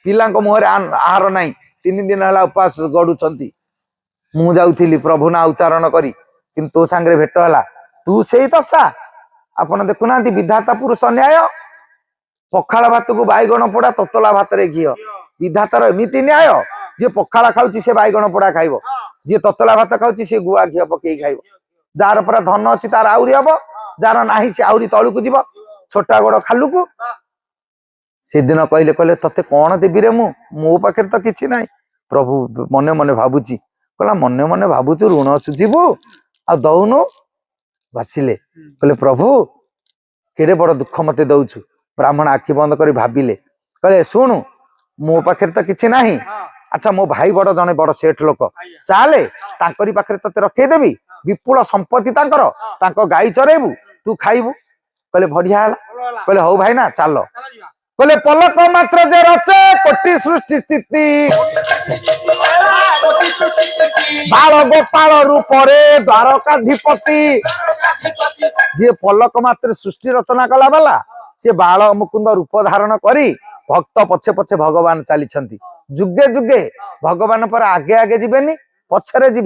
पिला मुहर आहार ना 3 दिन है उपवास गड़ुंट मु जाऊली प्रभु ना उच्चारण करी कि तो सांगे भेट है तू से दशा आपण देखुना विधाता पुरुष न्याय पखाड़ भात को बैगण पोड़ा ततला भात रे घी विधातार एमती न्याय जे पखाड़ खाऊची से बैगण पोड़ा खाइब जी ततला भात खाऊची से गुआ घी पकई खाइब जार पर धन अच्छी तार आहरी हम जार ना सी आहरी तलू जीव छोटा गोड़ खालू को से दिन कहले कहले तते कौन देवी रे मो पाखे तो किसी ना प्रभु मने मने भावुची कहला मने मने भावुचु ऋण सुझीबू आ दौनु बासिले कहले प्रभु केड़े बड़ दुख मते दउछु ब्राह्मण आखि बंद कर भाविले कहले शुणु मो पाखे तो किसी ना अच्छा मो भाई बड़ जने बड़ सेठ लोक चाले तांकरी पाखे तते रखेदेवी विपुल संपत्ति तांकर गाई चरेबू तू खाइबू कहले बढ़िया कहले हौ भाई ना चल कहले पलक मात्र जे रचे कोटि सृष्टि स्थिति बाल गोपाल रूपरे द्वारकाधिपति जे पलक मात्र सृष्टि रचना कला वाला से बाल मुकुंद रूप धारण करी भक्त पछे पछे भगवान चली जुगे जुगे भगवान पर आगे आगे जीवेनी पछरे जीवे